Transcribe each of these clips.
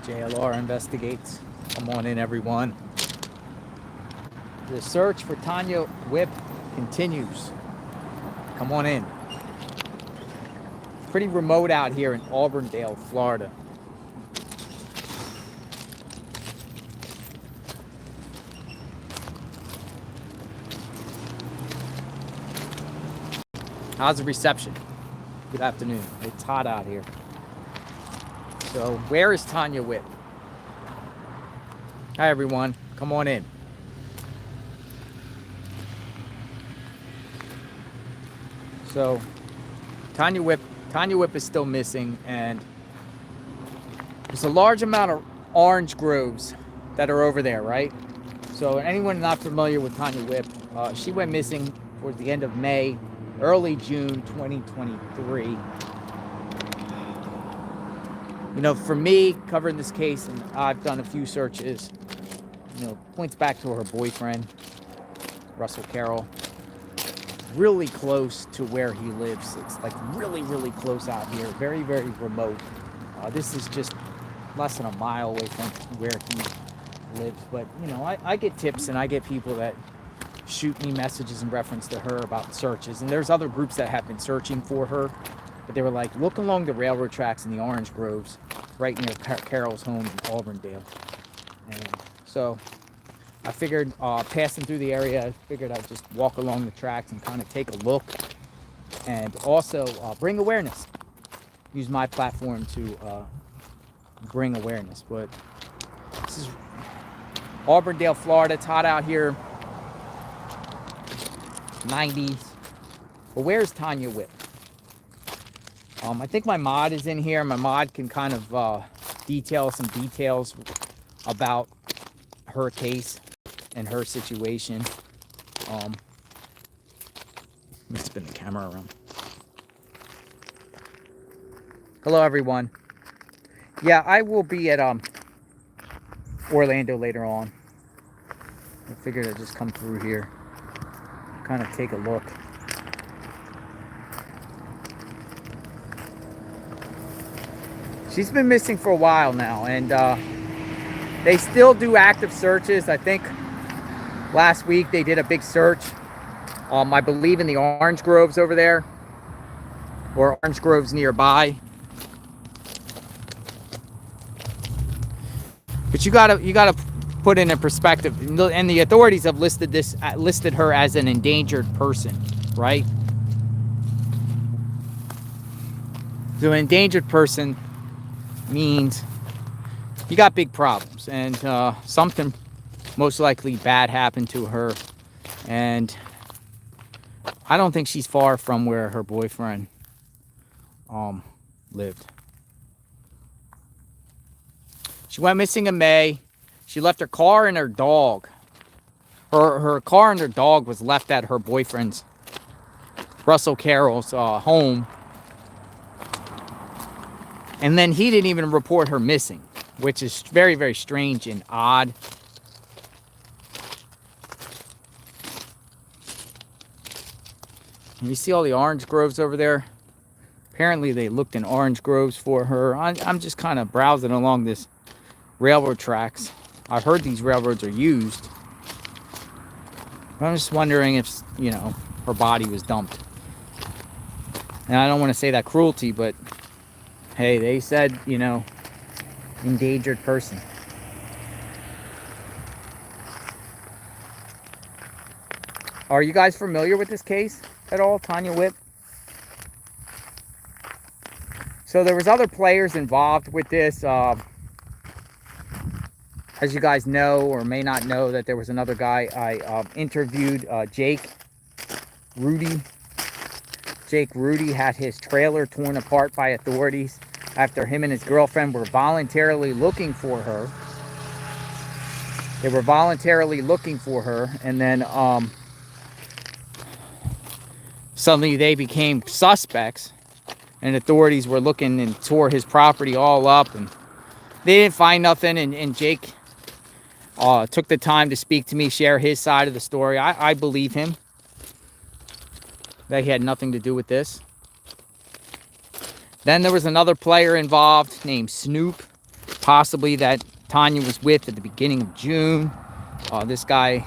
JLR investigates. Come on in, everyone. The search for Tonya Whipp continues. Come on in. Pretty remote out here in Auburndale, Florida. How's the reception? Good afternoon. It's hot out here. So, where is Tonya Whipp? Hi, everyone. Come on in. So, Tonya Whipp is still missing, and there's a large amount of orange groves that are over there, right? So, anyone not familiar with Tonya Whipp, she went missing towards the end of May, early June 2023. You know, for me, covering this case, and I've done a few searches, you know, points back to her boyfriend, Russell Carroll. Really close to where he lives. It's like really, really close out here. Very, very remote. This is just less than a mile away from where he lives. But, you know, I get tips and I get people that shoot me messages in reference to her about searches. And there's other groups that have been searching for her. But they were like, look along the railroad tracks in the orange groves right near Carroll's home in Auburndale. And so I figured, passing through the area, I figured I'd just walk along the tracks and kind of take a look and also bring awareness. Use my platform to bring awareness. But this is Auburndale, Florida. It's hot out here, 90s. But where's Tonya Whipp? I think my mod is in here. My mod can kind of detail some details about her case and her situation. Let me spin the camera around. Hello, everyone. Yeah, I will be at Orlando later on. I figured I'd just come through here, kind of take a look. She's been missing for a while now, and they still do active searches. I think last week they did a big search, I believe in the orange groves over there, or orange groves nearby. But you gotta put it in perspective, and the authorities have listed her as an endangered person, right? So an endangered person means you got big problems, and something most likely bad happened to her, and I don't think she's far from where her boyfriend lived. She went missing in May. She left her car and her dog. Her car and her dog was left at her boyfriend's, Russell Carroll's, home. And then he didn't even report her missing, which is very, very strange and odd. And you see all the orange groves over there? Apparently they looked in orange groves for her. I'm just kind of browsing along this railroad tracks. I've heard these railroads are used. I'm just wondering if, you know, her body was dumped. And I don't want to say that cruelty, but hey, they said, you know, endangered person. Are you guys familiar with this case at all, Tonya Whipp? So there was other players involved with this. As you guys know or may not know, that there was another guy I interviewed, Jake Rudy. Jake Rudy had his trailer torn apart by authorities after him and his girlfriend were voluntarily looking for her. They were voluntarily looking for her, and then suddenly they became suspects, and authorities were looking and tore his property all up, and they didn't find nothing, and Jake took the time to speak to me, share his side of the story. I believe him that he had nothing to do with this. Then there was another player involved named Snoop. possibly that Tonya was with at the beginning of June. This guy,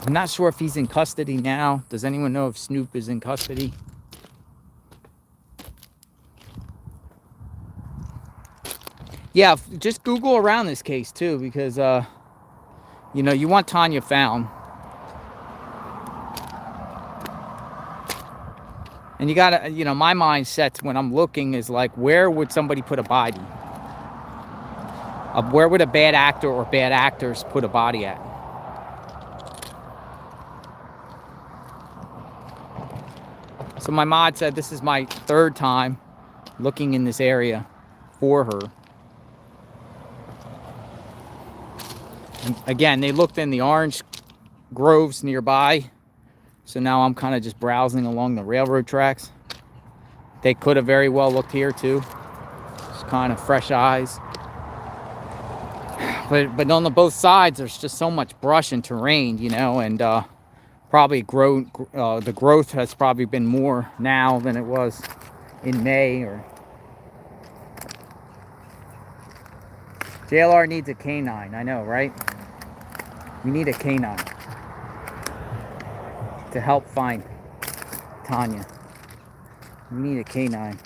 I'm not sure if he's in custody now. Does anyone know if Snoop is in custody? Yeah, just Google around this case too, because you know, you want Tonya found. And you gotta, you know, my mindset when I'm looking is like, where would somebody put a body? Where would a bad actor or bad actors put a body at? So my mod said this is my third time looking in this area for her. And again, they looked in the orange groves nearby. So now I'm kind of just browsing along the railroad tracks. They could have very well looked here too. Just kind of fresh eyes. But on the both sides, there's just so much brush and terrain, you know, and probably the growth has probably been more now than it was in May. Or JLR needs a canine, I know, right? We need a canine to help find Tonya. We need a canine.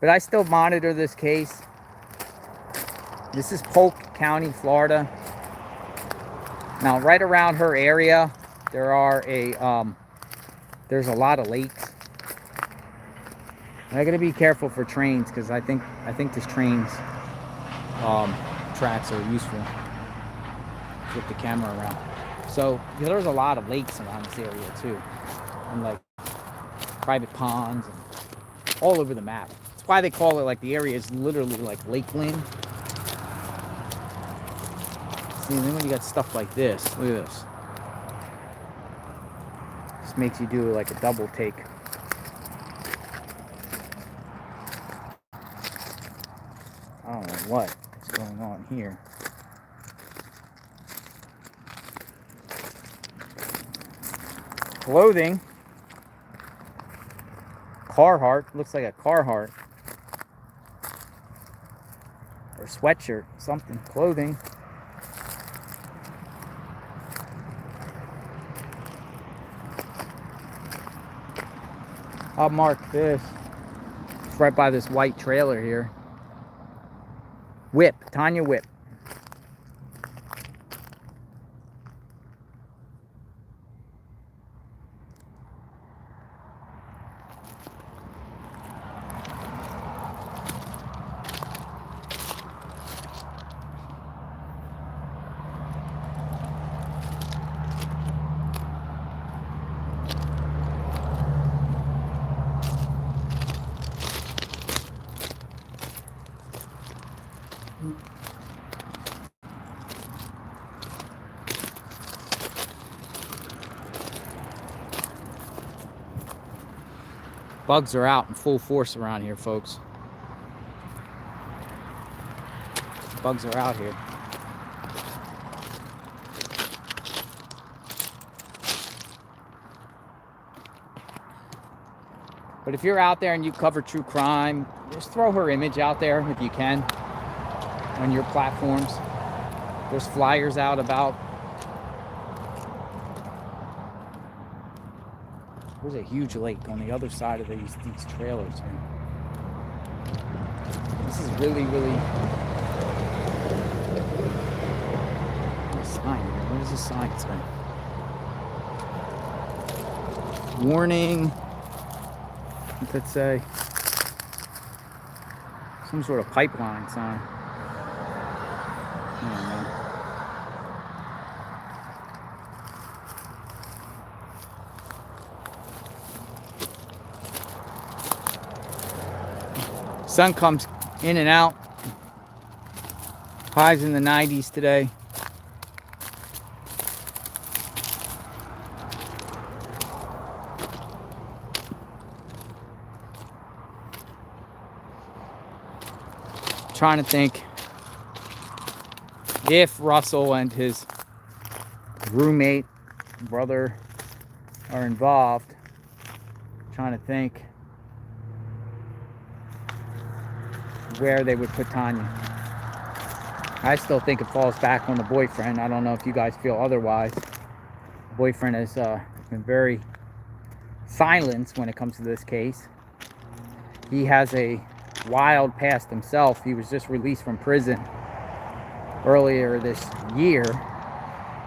But I still monitor this case. This is Polk County, Florida. Now, right around her area, there are there's a lot of lakes. I gotta be careful for trains because I think this train's tracks are useful. Flip the camera around. So yeah, there's a lot of lakes around this area too, and like private ponds and all over the map. That's why they call it, like, the area is literally like Lakeland. See, and then when you got stuff like this, look at this. This makes you do like a double take. I don't know what's going on here. Clothing. Carhartt. Looks like a Carhartt. Or sweatshirt. Something. Clothing. I'll mark this. It's right by this white trailer here. Whipp. Tonya Whipp. Bugs are out in full force around here, folks. Bugs are out here. But if you're out there and you cover true crime, just throw her image out there if you can on your platforms. There's flyers out about. There's a huge lake on the other side of these trailers here. This is really, really... What's the sign here? What does the sign say? Warning. What does it say? Some sort of pipeline sign. I don't know. Sun comes in and out. Highs in the 90s today. Trying to think if Russell and his roommate, brother, are involved. Trying to think. where they would put Tonya. I still think it falls back on the boyfriend. I don't know if you guys feel otherwise. The boyfriend has been very silent when it comes to this case. He has a wild past himself. He was just released from prison earlier this year,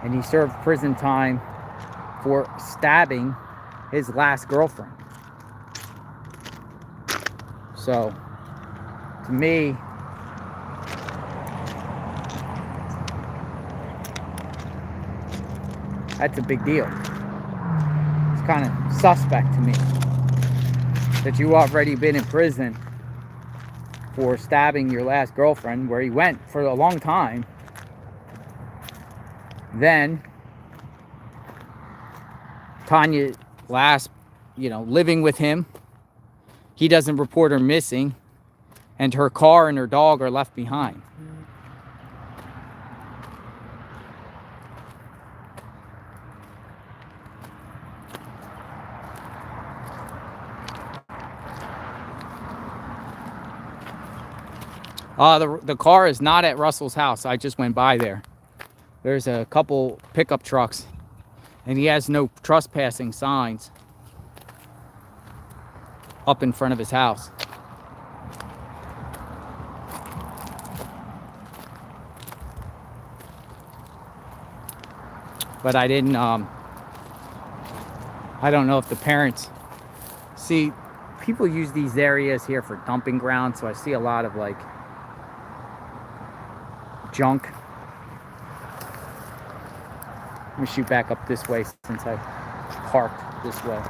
and he served prison time for stabbing his last girlfriend. So, to me, that's a big deal. It's kind of suspect to me that you already been in prison for stabbing your last girlfriend, where he went for a long time. Then Tonya last, living with him, he doesn't report her missing, and her car and her dog are left behind. The car is not at Russell's house. I just went by there. There's a couple pickup trucks, and he has no trespassing signs up in front of his house. But I didn't, I don't know if the parents, see, people use these areas here for dumping grounds, so I see a lot of junk. Let me shoot back up this way since I parked this way.